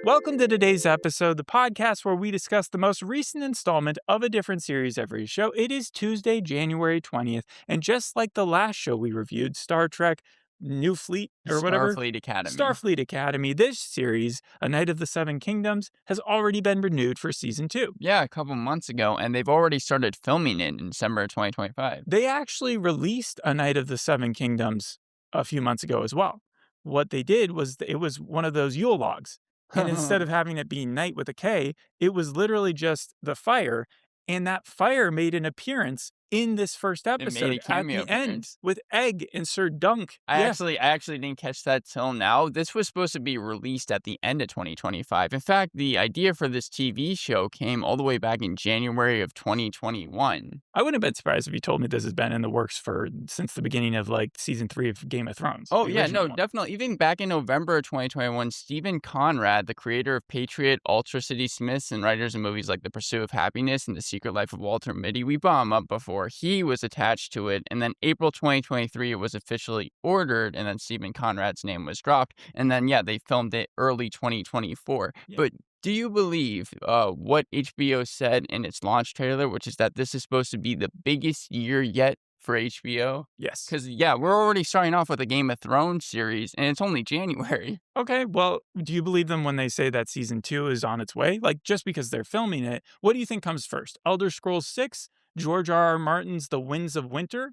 Welcome to today's episode, the podcast where we discuss the most recent installment of a different series every show. It is Tuesday, January 20th, and just like the last show we reviewed, Star Trek New Fleet or whatever, Starfleet Academy. Starfleet Academy, this series, A Knight of the Seven Kingdoms, has already been renewed for season 2. Yeah, a couple months ago, and they've already started filming it in December 2025. They actually released A Knight of the Seven Kingdoms a few months ago as well. What they did was it was one of those Yule logs. And instead of having it be night with a K, it was literally just the fire. And that fire made an appearance in this first episode a cameo at the end appearance. with Egg and Sir Dunk. I Yeah. actually didn't catch that till now. This was supposed to be released at the end of 2025. In fact, the idea for this TV show came all the way back in January of 2021. I wouldn't have been surprised if you told me this has been in the works since the beginning of like season 3 of Game of Thrones. Oh, the yeah, original no, one. definitely. Even back in November of 2021, Stephen Conrad, the creator of Patriot, Ultra City Smiths, and writers of movies like The Pursuit of Happiness and The Secret Life of Walter Mitty, we brought him up before. He was attached to it, and then April 2023, it was officially ordered, and then Stephen Conrad's name was dropped, and then, yeah, they filmed it early 2024. Yeah. But do you believe what HBO said in its launch trailer, which is that this is supposed to be the biggest year yet for HBO? Yes. Because, yeah, we're already starting off with a Game of Thrones series, and it's only January. Okay, well, do you believe them when they say that season 2 is on its way? Like, just because they're filming it, what do you think comes first? Elder Scrolls 6, George R.R. Martin's The Winds of Winter,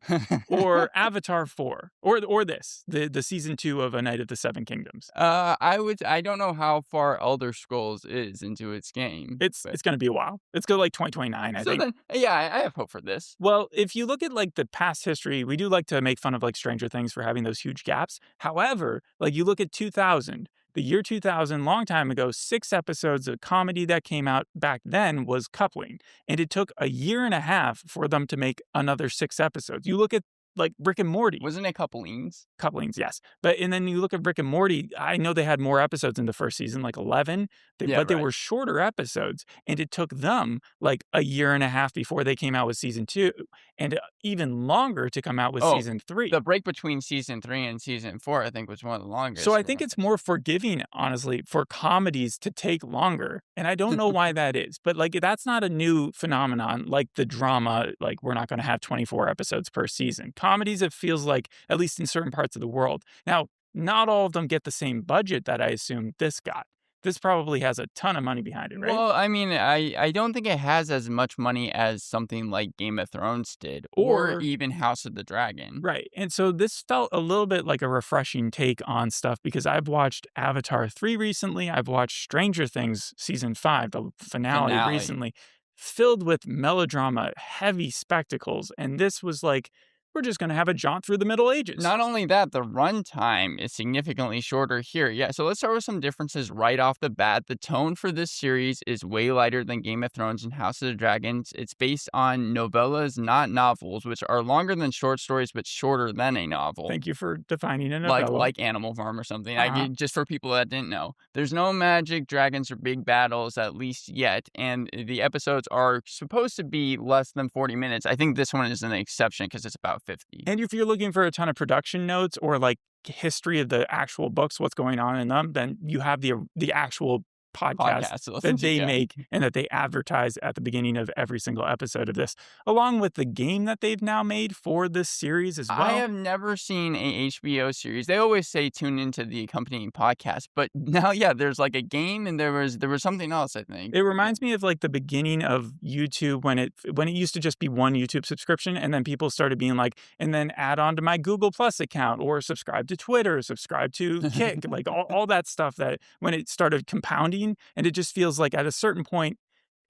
or Avatar 4? Or this, the season 2 of A Knight of the Seven Kingdoms? I don't know how far Elder Scrolls is into its game. It's going to be a while. It's going to like 2029, I So think. then, yeah, I have hope for this. Well, if you look at like the past history, we do like to make fun of like Stranger Things for having those huge gaps. However, like you look at 2000, the year 2000, long time ago, 6 episodes of comedy that came out back then was Coupling. And it took a year and a half for them to make another 6 episodes. You look at like Rick and Morty. Wasn't it Couplings? Couplings, yes. And then you look at Rick and Morty, I know they had more episodes in the first season, like 11, but they were shorter episodes. And it took them like a year and a half before they came out with season 2, and even longer to come out with season 3. The break between season 3 and season 4, I think, was one of the longest. So I think it's more forgiving, honestly, for comedies to take longer. And I don't know why that is, but like that's not a new phenomenon like the drama, like we're not going to have 24 episodes per season. Comedies, it feels like, at least in certain parts of the world. Now, not all of them get the same budget that I assume this got. This probably has a ton of money behind it, right? Well, I mean, I don't think it has as much money as something like Game of Thrones did, or even House of the Dragon. Right. And so this felt a little bit like a refreshing take on stuff because I've watched Avatar 3 recently. I've watched Stranger Things season 5, the finale recently, filled with melodrama, heavy spectacles. And this was like, we're just going to have a jaunt through the Middle Ages. Not only that, the runtime is significantly shorter here. Yeah, so let's start with some differences right off the bat. The tone for this series is way lighter than Game of Thrones and House of the Dragons. It's based on novellas, not novels, which are longer than short stories, but shorter than a novel. Thank you for defining a novella. Like Animal Farm or something. Just for people that didn't know. There's no magic, dragons, or big battles, at least yet. And the episodes are supposed to be less than 40 minutes. I think this one is an exception because it's about 50. And if you're looking for a ton of production notes or like history of the actual books, what's going on in them, then you have the actual podcast that they make and that they advertise at the beginning of every single episode of this, along with the game that they've now made for this series as well. I have never seen a HBO series. They always say tune into the accompanying podcast, but now, yeah, there's like a game and there was something else, I think. It reminds me of like the beginning of YouTube when it used to just be one YouTube subscription, and then people started being like, and then add on to my Google Plus account or subscribe to Twitter, subscribe to Kick, like all that stuff that when it started compounding. And it just feels like at a certain point,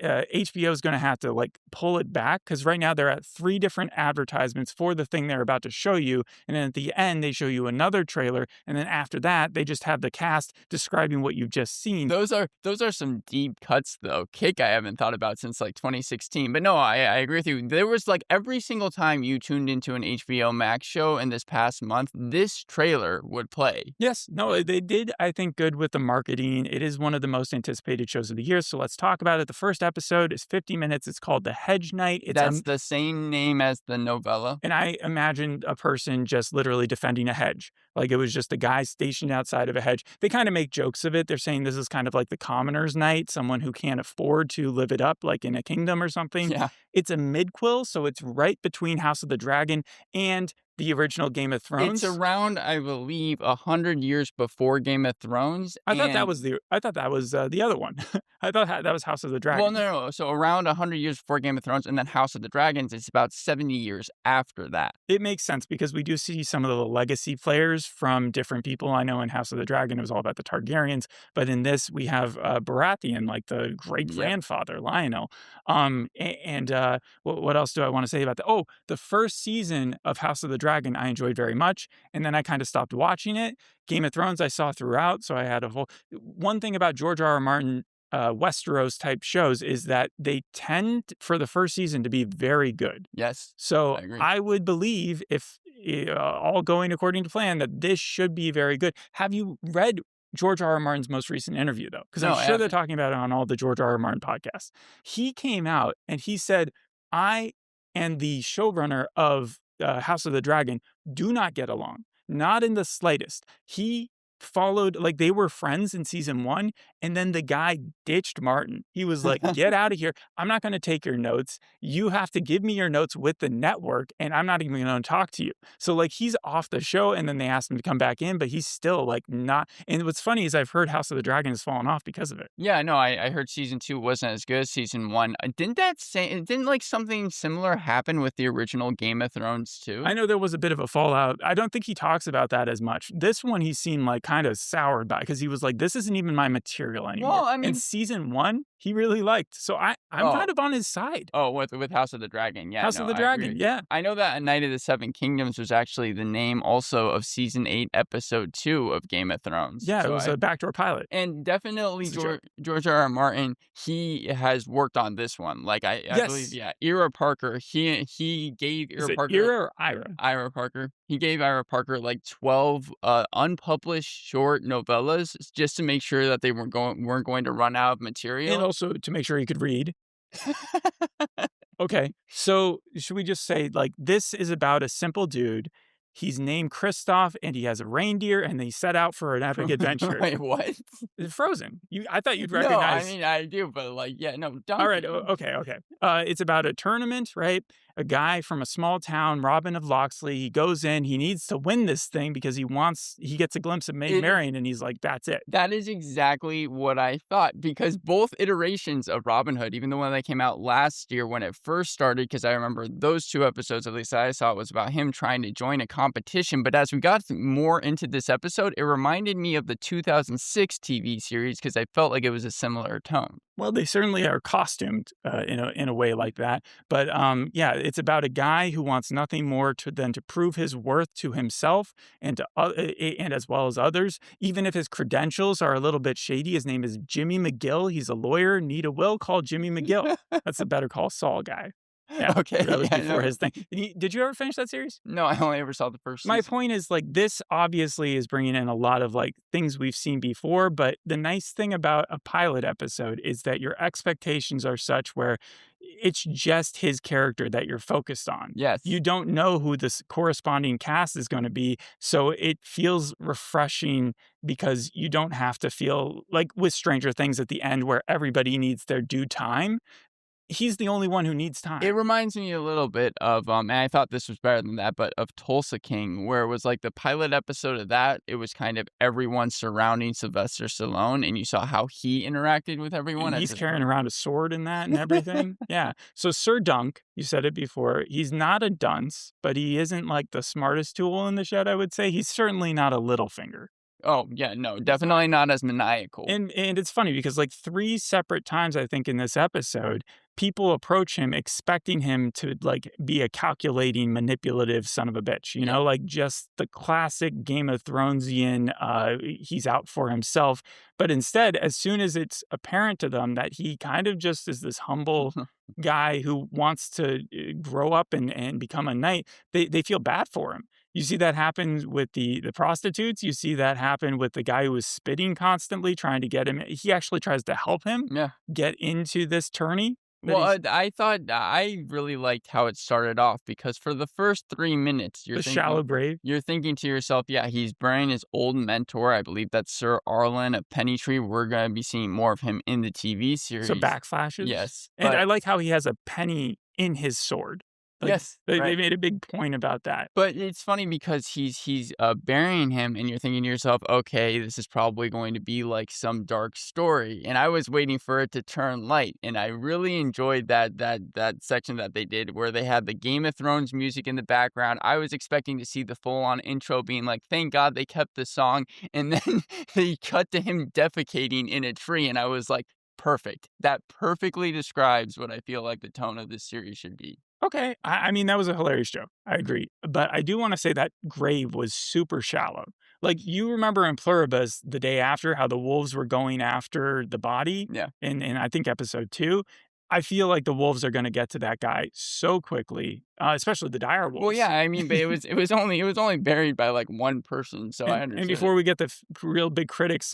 HBO is going to have to like pull it back because right now they're at 3 different advertisements for the thing they're about to show you. And then at the end, they show you another trailer. And then after that, they just have the cast describing what you've just seen. Those are some deep cuts, though. Kick, I haven't thought about since like 2016. But no, I agree with you. There was like every single time you tuned into an HBO Max show in this past month, this trailer would play. Yes. No, they did, I think, good with the marketing. It is one of the most anticipated shows of the year. So let's talk about it. The first episode is 50 minutes. It's called The Hedge Knight. That's the same name as the novella? And I imagined a person just literally defending a hedge. Like it was just a guy stationed outside of a hedge. They kind of make jokes of it. They're saying this is kind of like the commoner's night, someone who can't afford to live it up, like in a kingdom or something. Yeah. It's a midquel, so it's right between House of the Dragon and the original Game of It's Thrones. around, I believe, 100 years before Game of Thrones. I thought that was the other one. I thought that was House of the Dragon. Well, no. So around 100 years before Game of Thrones, and then House of the Dragons is about 70 years after that. It makes sense because we do see some of the legacy players from different people. I know in House of the Dragon, it was all about the Targaryens, but in this, we have Baratheon, like the great grandfather, Lionel. What else do I want to say about that? Oh, the first season of House of the Dragon, I enjoyed very much, and then I kind of stopped watching it. Game of Thrones, I saw throughout, so I had a whole. One thing about George R. R. Martin. Westeros type shows is that they tend for the first season to be very good. Yes. So I agree. I would believe if all going according to plan that this should be very good. Have you read George R. R. Martin's most recent interview though? Because No, I'm I sure they're haven't. talking about it on all the George R. R. Martin podcasts. He came out and he said, "I and the showrunner of House of the Dragon do not get along, not in the slightest." He followed like they were friends in season 1 and then the guy ditched Martin. He was like, "Get out of here. I'm not going to take your notes. You have to give me your notes with the network and I'm not even going to talk to you." So like he's off the show and then they asked him to come back in, but he's still like not. And what's funny is I've heard House of the Dragon has fallen off because of it. Yeah, no, I heard season 2 wasn't as good as season 1. Didn't like something similar happen with the original Game of Thrones too? I know there was a bit of a fallout. I don't think he talks about that as much. This one he seemed like kind of soured by because he was like, "This isn't even my material anymore." Well, I And mean, season 1 he really liked. So I'm oh, kind of on his side. with House of the Dragon. Yeah, House no, of the I agree Dragon, with you. yeah. I know that A Night of the Seven Kingdoms was actually the name also of season 8, episode 2 of Game of Thrones. Yeah, it So was a backdoor pilot. and definitely It's a joke. George R. R. Martin, he has worked on this one. Like I believe, Yes. yeah, Ira Parker, he gave Is Ira it Parker Ira or Ira? Ira Parker. He gave Ira Parker like 12 unpublished short novellas just to make sure that they weren't going to run out of And material. also to make sure he could read. Okay, so should we just say, like, this is about a simple dude. He's named Kristoff, and he has a reindeer, and they set out for an epic adventure. Wait, what? Frozen. I thought you'd No, I recognize. mean I do, but like, yeah, no, All right, donkey. okay. It's about a tournament, right? A guy from a small town, Robin of Locksley. He goes in. He needs to win this thing because he gets a glimpse of Maid It Marian, and he's like, "That's it." That is exactly what I thought, because both iterations of Robin Hood, even the one that came out last year when it first started, because I remember those 2 episodes, at least I saw, was about him trying to join a competition. But as we got more into this episode, it reminded me of the 2006 TV series because I felt like it was a similar tone. Well, they certainly are costumed in a way like that. But yeah, it's about a guy who wants nothing more than to prove his worth to himself and and as well as others, even if his credentials are a little bit shady. His name is Jimmy McGill. He's a lawyer. Need a will, call Jimmy McGill. That's a Better Call Saul guy. Yeah, Okay, that was yeah, before no. his thing. Did you ever finish that series? No, I only ever saw the first My season. point is like this obviously is bringing in a lot of like things we've seen before, but the nice thing about a pilot episode is that your expectations are such where it's just his character that you're focused on. Yes. You don't know who this corresponding cast is going to be, so it feels refreshing because you don't have to feel like with Stranger Things at the end where everybody needs their due time. He's the only one who needs time. It reminds me a little bit of, and I thought this was better than that, but of Tulsa King, where it was like the pilot episode of that. It was kind of everyone surrounding Sylvester Stallone, and you saw how he interacted with everyone. And as he's his carrying brother. around a sword and that and everything. Yeah. So Sir Dunk, you said it before, he's not a dunce, but he isn't like the smartest tool in the shed, I would say. He's certainly not a Littlefinger. Oh, yeah, no, definitely not as maniacal. And it's funny because like 3 separate times I think in this episode, people approach him expecting him to like be a calculating, manipulative son of a bitch, you know, like just the classic Game of Thronesian, he's out for himself. But instead, as soon as it's apparent to them that he kind of just is this humble guy who wants to grow up and become a knight, they feel bad for him. You see that happen with the prostitutes. You see that happen with the guy who was spitting constantly, trying to get him. He actually tries to help him Yeah. get into this tourney that Well, he's I thought I really liked how it started off because for the first 3 minutes, the shallow grave. you're thinking to yourself, yeah, he's burying his old mentor. I believe that's Sir Arlen of Pennytree. We're gonna be seeing more of him in the TV So series. backflashes. Yes, And I but like how he has a penny in his sword. Like, yes, they right. made a big point about that. But it's funny because he's burying him, and you're thinking to yourself, "Okay, this is probably going to be like some dark story." And I was waiting for it to turn light, and I really enjoyed that section that they did where they had the Game of Thrones music in the background. I was expecting to see the full-on intro being like, "Thank God they kept the song," and then they cut to him defecating in a tree, and I was like, "Perfect. That perfectly describes what I feel like the tone of this series should be." Okay, I mean, that was a hilarious joke. I agree. But I do wanna say that grave was super shallow. Like, you remember in Pluribus the day after how the wolves were going after the body Yeah. in I think episode 2? I feel like the wolves are gonna get to that guy so quickly, especially the dire Well, yeah, wolves. I mean, but it was only buried by, like, one person, so I And understood before it. we get the real big critics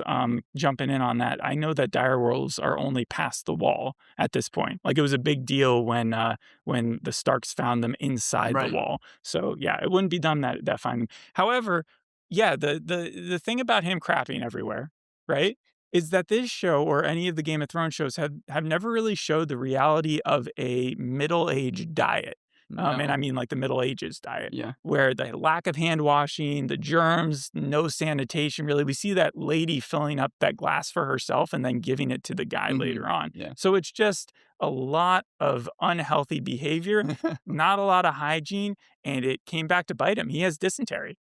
jumping in on that, I know that dire wolves are only past the wall at this point. Like it was a big deal when the Starks found them inside the Right. wall. So yeah, it wouldn't be done that fine. However, yeah, the thing about him crapping everywhere, right? Is that this show or any of the Game of Thrones shows have never really showed the reality of a middle-aged diet. And I No. mean like the Middle Ages diet Yeah. where the lack of hand washing, the germs, no sanitation really. We see that lady filling up that glass for herself and then giving it to the guy Mhm. later on. Yeah. So it's just a lot of unhealthy behavior, not a lot of hygiene, and it came back to bite him. He has dysentery.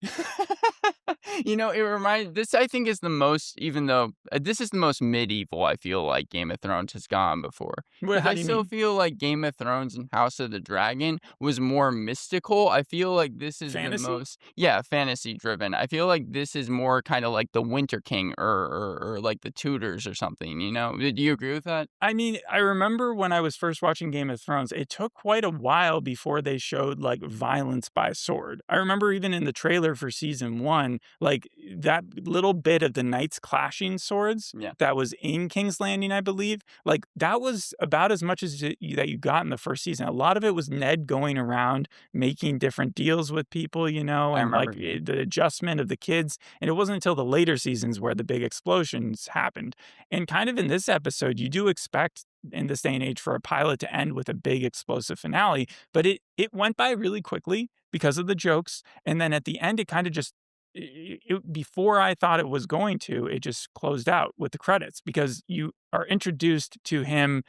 It reminds this I think is the most even though this is the most medieval I feel like Game of Thrones has gone before. Well, Because how I do you still mean? feel like Game of Thrones and House of the Dragon was more mystical. I feel like this is the Fantasy? most, yeah, fantasy driven. I feel like this is more kind of like the Winter King or like the Tudors or something, you know? Do you agree with that? I mean, I remember when I was first watching Game of Thrones, it took quite a while before they showed like violence by sword. I remember even in the trailer for season 1, like that little bit of the knights clashing swords Yeah. that was in King's Landing, I believe. Like that was about as much as that you got in the first season. A lot of it was Ned going around making different deals with people, I and remember, like yeah. the adjustment of the kids. And it wasn't until the later seasons where the big explosions happened. And kind of in this episode, you do expect in this day and age for a pilot to end with a big explosive finale, but it went by really quickly because of the jokes. And then at the end, it kind of just before I thought it was going to, it just closed out with the credits because you are introduced to him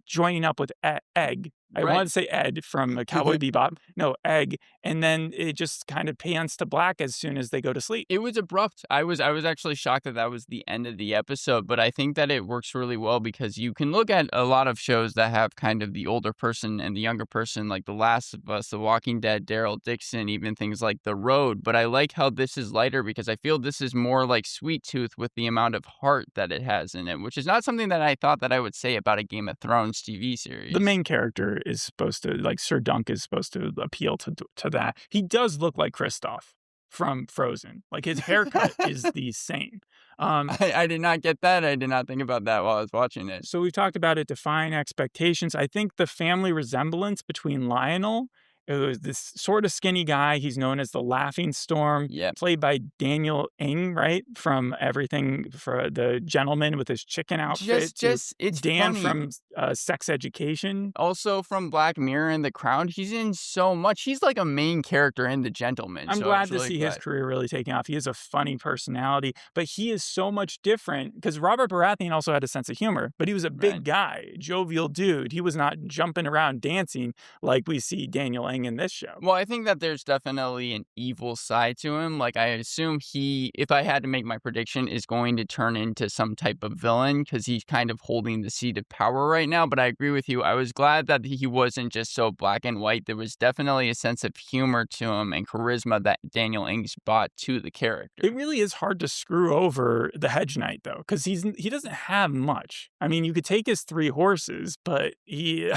joining up with Egg. I wanted Right. to say Ed from Cowboy Bebop. No, Egg. And then it just kind of pans to black as soon as they go to sleep. It was abrupt. I was actually shocked that that was the end of the episode, but I think that it works really well because you can look at a lot of shows that have kind of the older person and the younger person, like The Last of Us, The Walking Dead, Daryl Dixon, even things like The Road. But I like how this is lighter because I feel this is more like Sweet Tooth with the amount of heart that it has in it, which is not something that I thought that I would say about a Game of Thrones TV The series. main character is supposed to like Sir Dunk is supposed to appeal to that. He does look like Kristoff from Frozen. Like his haircut is the same. Um, I did not get that. I did not think about that while I was watching it. so we've talked about it defying expectations. I think the family resemblance between Lionel, it was this sort of skinny guy. He's known as the Laughing Storm, Yep. played by Daniel Ing, right? From everything for the gentleman with his chicken outfit to It's Dan funny. from Sex Education. Also from Black Mirror and The Crown, he's in so much. He's like a main character in The Gentleman, I'm so I glad was to really see his glad. career really taking off. He has a funny personality, but he is so much different because Robert Baratheon also had a sense of humor, but he was a Right. big guy, jovial dude. He was not jumping around dancing like we see Daniel Eng in this show. Well, I think that there's definitely an evil side to him. Like, I assume he, if I had to make my prediction, is going to turn into some type of villain because he's kind of holding the seat of power right now. But I agree with you. I was glad that he wasn't just so black and white. There was definitely a sense of humor to him and charisma that Daniel Ings brought to the It character. really is hard to screw over the hedge knight though, because he doesn't have much. I mean, you could take his 3 horses, but he,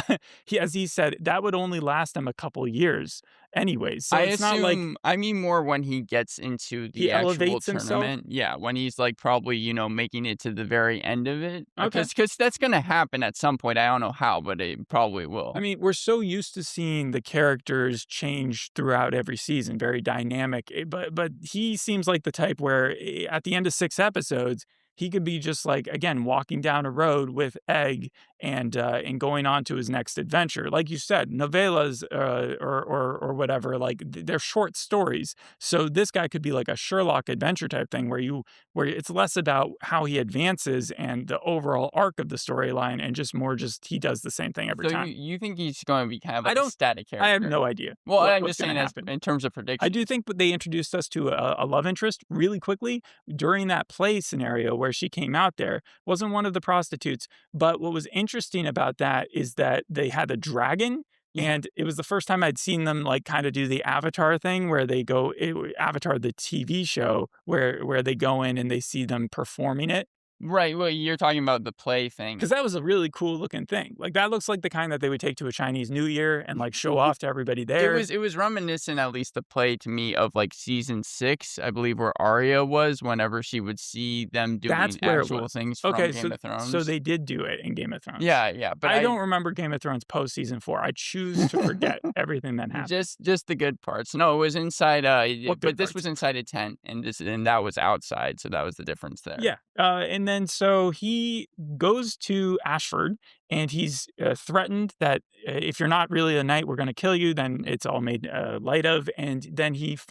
he as he said, that would only last him a couple years. anyways. So I it's not like assume I mean more when he gets into he the actual elevates himself. tournament. Yeah, when he's, like, probably, making it to the very end of it. Okay. Because that's gonna happen at some point. I don't know how, but it probably I will. mean, we're so used to seeing the characters change throughout every season, very dynamic. But he seems like the type where at the end of 6 episodes, he could be just like again walking down a road with Egg and going on to his next adventure. Like you said, novellas or whatever, like they're short stories. So this guy could be like a Sherlock adventure type thing where it's less about how he advances and the overall arc of the storyline and just more just he does the same thing every So you time. you think he's gonna be kind of I like a don't static I have character? no idea Well, I'm what's just saying gonna as happen. in terms of I do predictions. think that they introduced us to a love interest really quickly during that play scenario where she came out there. Wasn't one of the prostitutes, but what was interesting about that is that they had a dragon, Yeah. and it was the first time I'd seen them, like, kinda do the Avatar thing where they go Avatar, the TV show, where they go in and they see them performing it. Right, well, you're talking about the play thing. 'Cause that was a really cool looking thing. Like, that looks like the kind that they would take to a Chinese New Year and, like, show off to everybody It there. was it was reminiscent, at least the play to me, of, like, season 6, I believe, where Arya was whenever she would see them That's doing where it actual was. things from Okay, Game of so Thrones. they did do it in Game of Thrones. Yeah, yeah, but I I don't remember Game of Thrones post season 4. I choose to forget everything that happened. just the good parts. No, it was inside, What but good this parts? was inside a tent, and that was outside, so that was the difference there. Yeah, and then so he goes to Ashford, and he's, threatened that, "If you're not really a knight, we're gonna kill you," then it's all made, light of, and then he's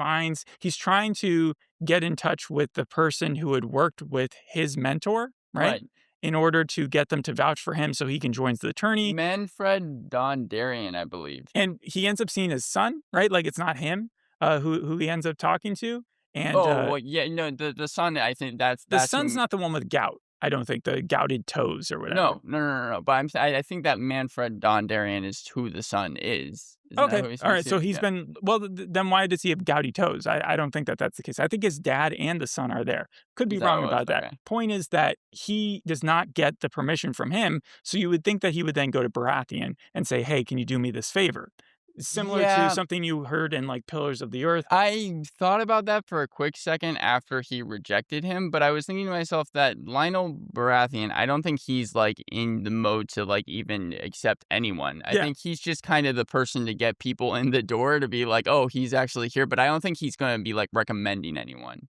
trying to get in touch with the person who had worked with his mentor, right? Right. In order to get them to vouch for him so he can join the tourney, Manfred Dondarrion, I believe. and he ends up seeing his son, right? Like, it's not him, who he ends up talking to, and, Oh, well, yeah, no, the son, I think the that's son's who. not the one with gout, I don't think, the gouted toes or whatever. No, no, no, no, no, but I think that Manfred Dondarrion is who the son is. Isn't that Okay, who he speaks alright, so to? he's Yeah. been well, then why does he have gouty toes? I don't think that that's the case. I think his dad and the son are there. Could be Is that wrong what it was? about that. Okay. Point is that he does not get the permission from him, so you would think that he would then go to Baratheon and say, "Hey, can you do me this favor?" Similar to Yeah, something you heard in, like, Pillars of the Earth. I thought about that for a quick second after he rejected him, but I was thinking to myself that Lionel Baratheon, I don't think he's, like, in the mode to, like, even accept anyone. I Yeah. think he's just kind of the person to get people in the door to be like, "Oh, he's actually here," but I don't think he's gonna be, like, recommending anyone.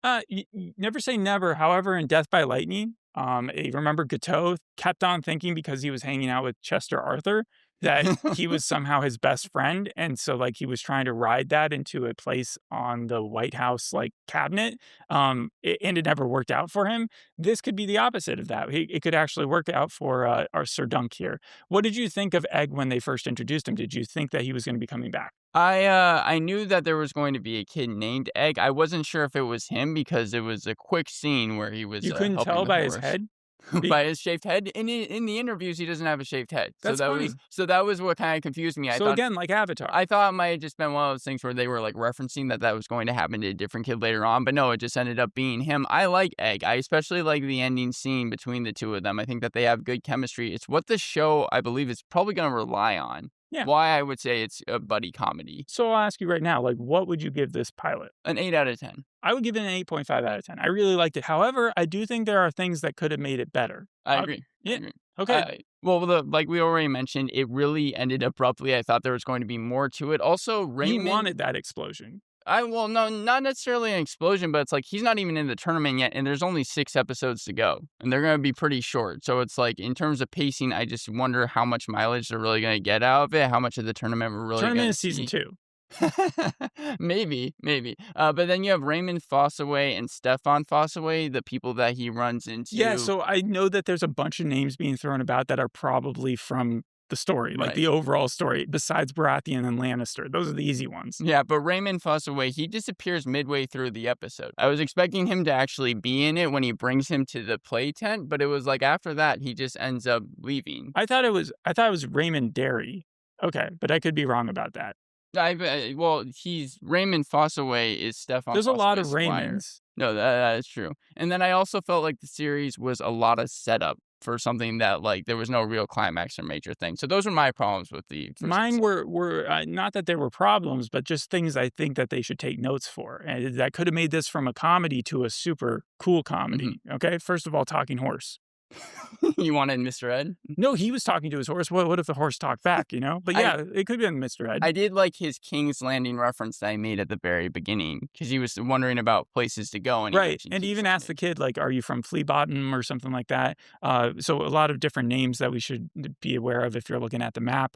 Never say never. However, in Death by Lightning, remember Gateau kept on thinking because he was hanging out with Chester Arthur that he was somehow his best friend, and so like he was trying to ride that into a place on the White House like cabinet. And it never worked out for him. This could be the opposite of that. It could actually work out for our Sir Dunk here. What did you think of Egg when they first introduced him? Did you think that he was going to be coming back? I knew that there was going to be a kid named Egg. I wasn't sure if it was him because it was a quick scene where he was, You couldn't helping tell the by his horse. head. By his shaved head. In the interviews, he doesn't have a shaved head. That's funny. So that was what kinda confused me. So again, like Avatar. I thought it might have just been one of those things where they were, like, referencing that was going to happen to a different kid later on, but no, it just ended up being him. I like Egg. I especially like the ending scene between the two of them. I think that they have good chemistry. It's what the show, I believe, is probably gonna rely on. Yeah. Why I would say it's a buddy comedy. So I'll ask you right now, like, what would you give this pilot? An 8 out of 10. I would give it an 8.5 out of 10. I really liked it. However, I do think there are things that could have made it better. I agree. I Yeah. agree. Okay. Well, like we already mentioned, it really ended abruptly. I thought there was going to be more to it. Also, He Raymond. wanted that explosion. Well, no, not necessarily an explosion, but it's like he's not even in the tournament yet, and there's only 6 episodes to go, and they're going to be pretty short. So it's like in terms of pacing, I just wonder how much mileage they're really going to get out of it, how much of the tournament we're really going Tournament to is season see. 2. Maybe, maybe. But then you have Raymond Fossaway and Stefan Fossaway, the people that he runs Yeah, into. so I know that there's a bunch of names being thrown about that are probably from the story, like Right. the overall story, besides Baratheon and Lannister. Those are the easy ones. Yeah, but Raymond Fossaway, he disappears midway through the episode. I was expecting him to actually be in it when he brings him to the play tent, but it was like after that he just ends up leaving. I thought it was Raymond Derry. Okay, but I could be wrong about that. Well, he's Raymond Fossaway is Stefan There's a lot of Fossaway's squire. Raymonds. No, that is true. And then I also felt like the series was a lot of setup for something that, like, there was no real climax or major thing. So those were my problems with the first Mine episode. were not that there were problems, but just things I think that they should take notes for, and that could have made this from a comedy to a super cool comedy. Okay, first of all, talking horse. You wanted Mr. Ed? No, he was talking to his horse. What if the horse talked back? You know, but I yeah, it could have been Mr. Ed. I did like his King's Landing reference that I made at the very beginning because he was wondering about places to go, and he Right, mentioned and he Keeps even asked the Landing. kid, like, "Are you from Flea Bottom?" or something like that. So a lot of different names that we should be aware of if you're looking at the map.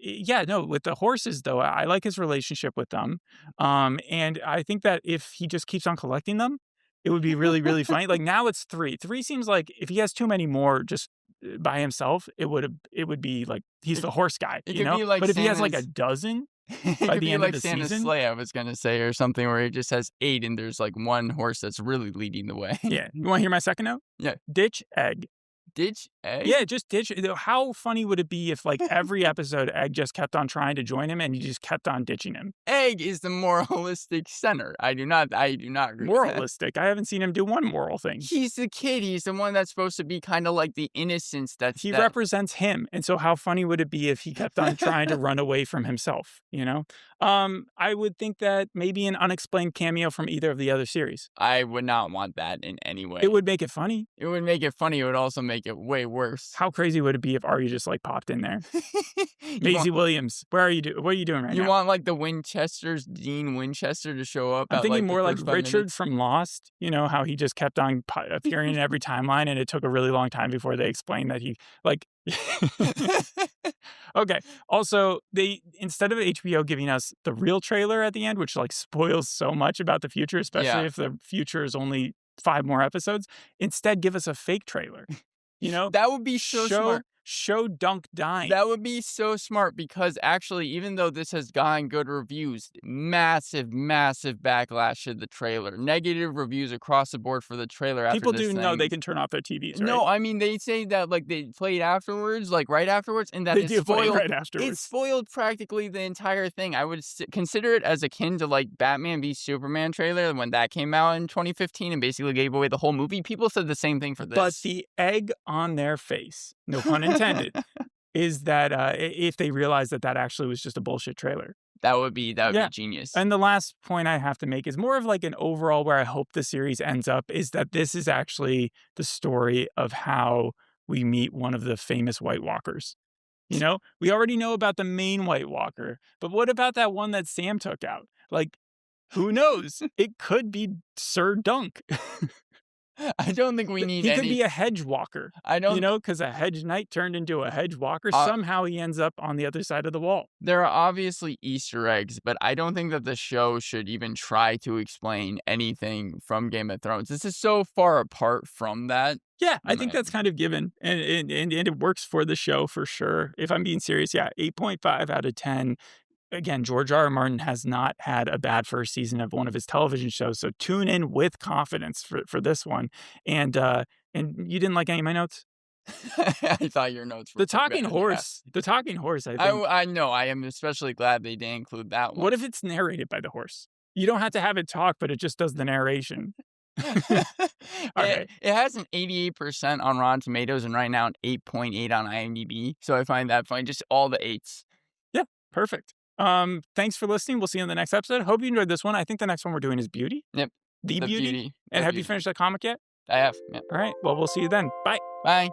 Yeah, no, with the horses though, I like his relationship with them, and I think that if he just keeps on collecting them, it would be really, really funny. Like now it's 3. 3 seems like if he has too many more just by himself, it would be like he's It the horse guy, it you could know. be like But if he has like a Santa's dozen it by could the be end of like the Santa's season, sleigh, I was gonna say, or something where he just has 8 and there's, like, 1 horse that's really leading the way. yeah. You want to hear my second note? Yeah. Ditch egg. Ditch Egg? Yeah, just ditch how funny would it be if, like, every episode, Egg just kept on trying to join him and he just kept on ditching him? Egg is the moralistic center. I do not agree with that. Moralistic. I haven't seen him do one moral thing. He's the kid. He's the one that's supposed to be kinda like the innocence that's He that represents him, and so how funny would it be if he kept on trying to run away from himself, you know? I would think that maybe an unexplained cameo from either of the other series. I would not want that in any way. It would make it funny. It would make it funny, it would also make it way worse. How crazy would it be if Arya just, like, popped in there? You Maisie want Williams, what are you doing right you now? want, like, the Winchesters, Dean Winchester, to show up I'm at, thinking like, the more like first 5 Richard minutes? from Lost, you know, how he just kept on appearing in every timeline, and it took a really long time before they explained that he like Okay. Also, they instead of HBO giving us the real trailer at the end, which, like, spoils so much about the future, especially Yeah. if the future is only 5 more episodes, instead give us a fake trailer, you know? That would be so smart. Show Dunk dying. That would be so smart because actually, even though this has gotten good reviews, massive, massive backlash to the trailer. Negative reviews across the board for the trailer after People this do know thing. they can turn off their TVs, right? No, I mean, they say that, like, they played afterwards, like, right afterwards, and that They it do play it spoiled right it afterwards. spoiled practically the entire thing. I would consider it as akin to, like, Batman v Superman trailer when that came out in 2015 and basically gave away the whole movie. People said the same thing for this. But the egg on their face, no pun intended, is that if they realize that that actually was just a bullshit trailer. That would be Yeah. genius. And the last point I have to make is more of like an overall where I hope the series ends up is that this is actually the story of how we meet one of the famous White Walkers. You know, we already know about the main White Walker, but what about that one that Sam took out? Like, who knows? It could be Sir Dunk. I don't think we need He could any be a hedge walker, I you don't know, because a hedge knight turned into a hedge walker. Uh, Somehow he ends up on the other side of the wall. There are obviously Easter eggs, but I don't think that the show should even try to explain anything from Game of Thrones. This is so far apart from that. Yeah, I in think my that's kind of given, and it works for the show for sure. If I'm being serious, yeah, 8.5 out of 10. Again, George R. R. Martin has not had a bad first season of one of his television shows, so tune in with confidence for this one. And you didn't like any of my notes? I thought your notes were The pretty talking bad, yeah. horse, I think. I know. I am especially glad they didn't include that one. What if it's narrated by the horse? You don't have to have it talk, but it just does the narration. it, right. it has an 88% on Rotten Tomatoes and right now an 8.8 on IMDb. So I find that funny. Just all the 8s. Yeah, perfect. Thanks for listening. We'll see you in the next episode. Hope you enjoyed this one. I think the next one we're doing is Beauty. Yep. The Beauty. Beauty. And The have you Beauty. finished that comic yet? I have. Yep. All right. Well, we'll see you then. Bye. Bye.